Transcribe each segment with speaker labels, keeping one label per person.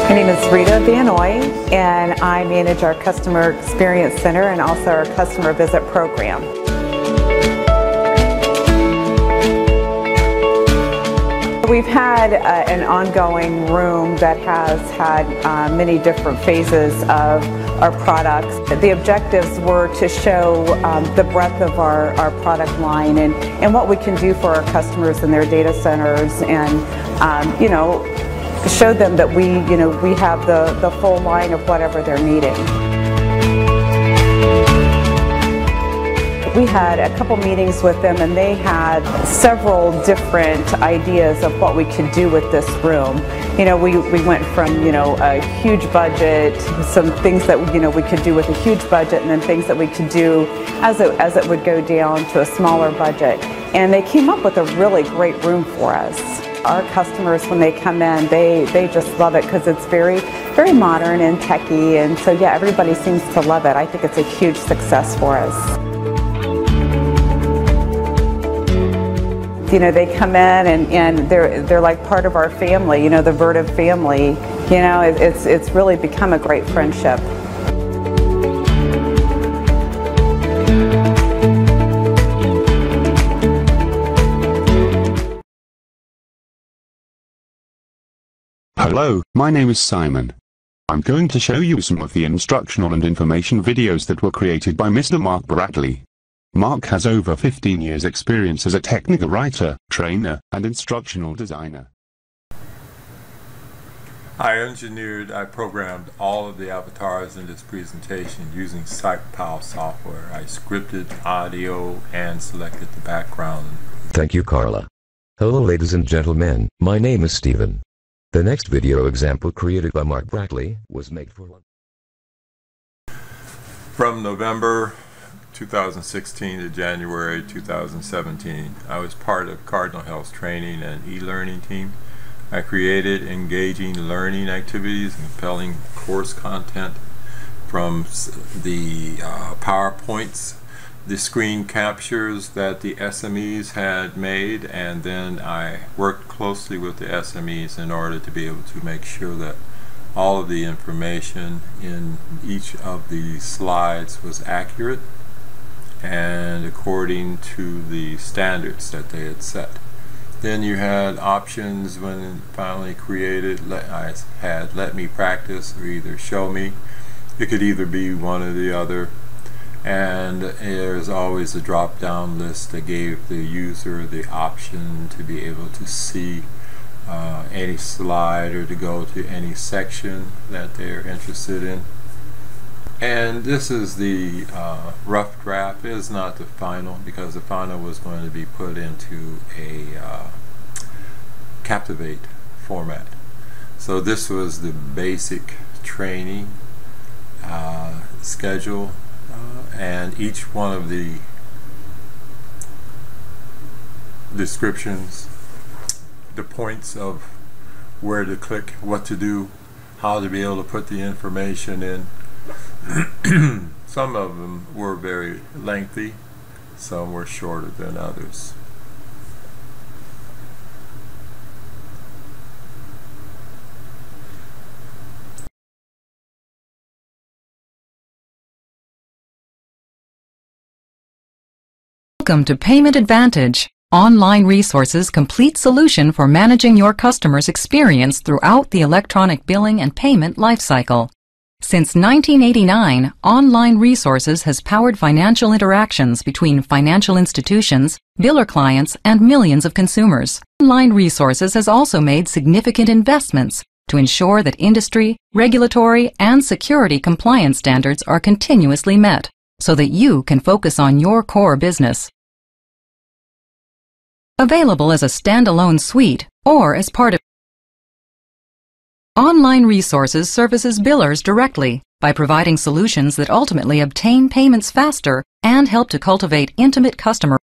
Speaker 1: My name is Rita Vanoy, and I manage our Customer Experience Center and also our Customer Visit Program. We've had an ongoing room that has had many different phases of our products. The objectives were to show the breadth of our product line and what we can do for our customers in their data centers, and show them that we have the full line of whatever they're needing. We had a couple meetings with them, and they had several different ideas of what we could do with this room. We went from a huge budget, some things that we could do with a huge budget, and then things that we could do as it would go down to a smaller budget. And they came up with a really great room for us. Our customers, when they come in, they just love it because it's very, very modern and techy, and so yeah, everybody seems to love it. I think it's a huge success for us. They come in and they're like part of our family, the Vertiv family. It's really become a great friendship.
Speaker 2: Hello, my name is Simon. I'm going to show you some of the instructional and information videos that were created by Mr. Mark Bradley. Mark has over 15 years experience as a technical writer, trainer, and instructional designer.
Speaker 3: I programmed all of the avatars in this presentation using SitePow software. I scripted audio and selected the background.
Speaker 4: Thank you, Carla. Hello ladies and gentlemen, my name is Steven. The next video example created by Mark Bradley was made for
Speaker 3: From November 2016 to January 2017, I was part of Cardinal Health's training and e-learning team. I created engaging learning activities and compelling course content from the PowerPoints, the screen captures that the SMEs had made, and then I worked closely with the SMEs in order to be able to make sure that all of the information in each of the slides was accurate and according to the standards that they had set. Then you had options when it finally created. I had let me practice or either show me. It could either be one or the other. And there's always a drop-down list that gave the user the option to be able to see any slide or to go to any section that they're interested in. And this is the rough draft. It is not the final, because the final was going to be put into a Captivate format. So this was the basic training schedule, and each one of the descriptions, the points of where to click, what to do, how to be able to put the information in. Some of them were very lengthy, some were shorter than others.
Speaker 5: Welcome to Payment Advantage, online resources complete solution for managing your customer's experience throughout the electronic billing and payment lifecycle. Since 1989, Online Resources has powered financial interactions between financial institutions, biller clients, and millions of consumers. Online Resources has also made significant investments to ensure that industry, regulatory, and security compliance standards are continuously met, so that you can focus on your core business. Available as a standalone suite or as part of Online Resources services billers directly by providing solutions that ultimately obtain payments faster and help to cultivate intimate customer.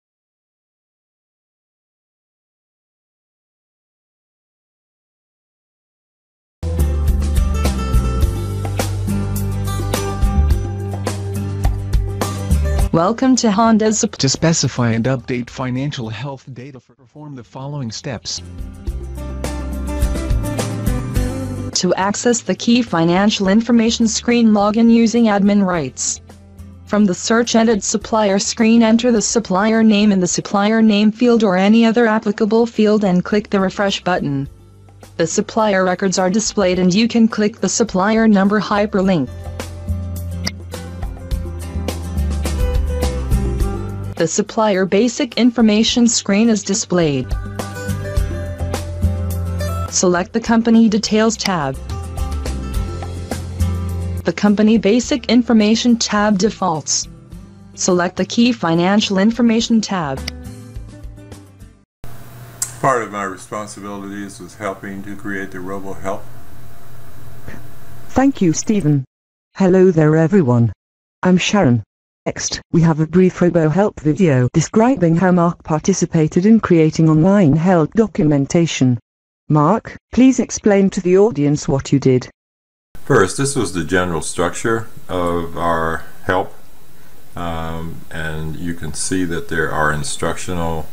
Speaker 6: Welcome to Honda's.
Speaker 7: To specify and update financial health data, perform the following steps.
Speaker 6: To access the key financial information screen, log in using admin rights. From the Search Edit Supplier screen, enter the supplier name in the supplier name field or any other applicable field and click the refresh button. The supplier records are displayed and you can click the supplier number hyperlink. The supplier basic information screen is displayed. Select the Company Details tab. The Company Basic Information tab defaults. Select the Key Financial Information tab.
Speaker 3: Part of my responsibilities was helping to create the RoboHelp.
Speaker 8: Thank you, Stephen. Hello there, everyone. I'm Sharon. Next, we have a brief RoboHelp video describing how Mark participated in creating online help documentation. Mark, please explain to the audience what you did.
Speaker 3: First, this was the general structure of our help, and you can see that there are instructional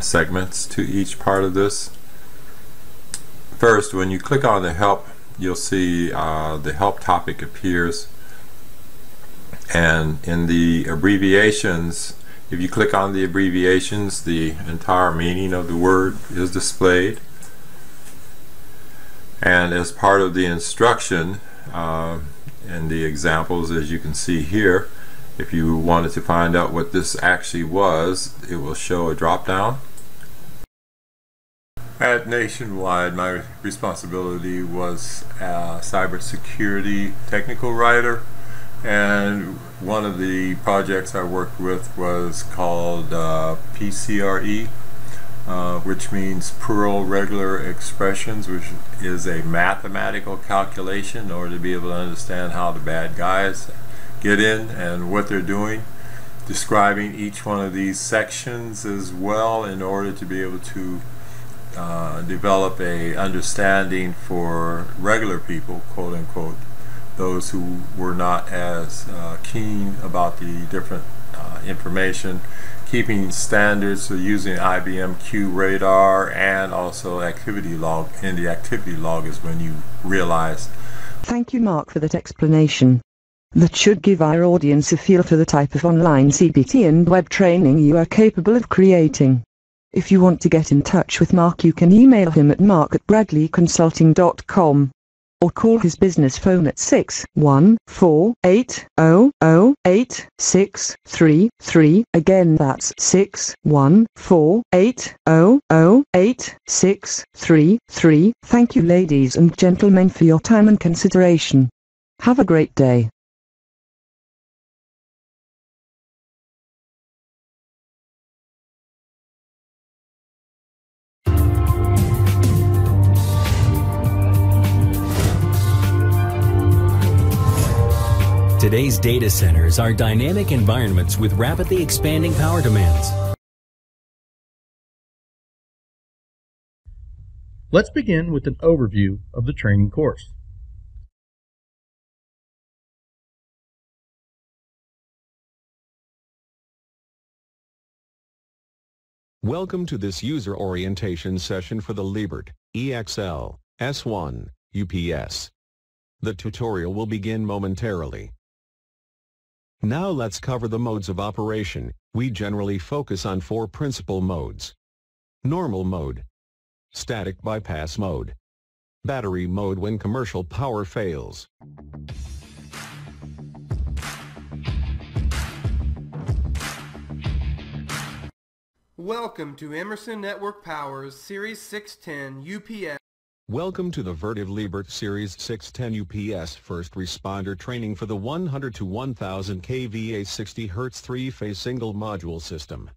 Speaker 3: segments to each part of this. First, when you click on the help, you'll see the help topic appears, and in the abbreviations, if you click on the abbreviations, the entire meaning of the word is displayed. And as part of the instruction and the examples, as you can see here, if you wanted to find out what this actually was, it will show a drop down. At Nationwide, my responsibility was a cybersecurity technical writer, and one of the projects I worked with was called PCRE, which means Plural Regular Expressions, which is a mathematical calculation in order to be able to understand how the bad guys get in and what they're doing, describing each one of these sections as well in order to be able to develop a understanding for regular people, quote unquote, those who were not as keen about the different information, keeping standards, so using IBM Q Radar and also activity log. In the activity log is when you realize.
Speaker 8: Thank you, Mark, for that explanation. That should give our audience a feel for the type of online CPT and web training you are capable of creating. If you want to get in touch with Mark, you can email him at mark@bradleyconsulting.com. or call his business phone at 614-800-8633. Again, that's 614-800-8633. Thank you, ladies and gentlemen, for your time and consideration. Have a great day.
Speaker 9: Today's data centers are dynamic environments with rapidly expanding power demands.
Speaker 10: Let's begin with an overview of the training course.
Speaker 2: Welcome to this user orientation session for the Liebert EXL S1 UPS. The tutorial will begin momentarily. Now let's cover the modes of operation. We generally focus on 4 principal modes: normal mode, static bypass mode, battery mode when commercial power fails.
Speaker 11: Welcome to Emerson Network Power's Series 610 UPS.
Speaker 2: Welcome to the Vertiv Liebert Series 610 UPS First Responder Training for the 100 to 1000 kVA 60 Hz 3-phase single module system.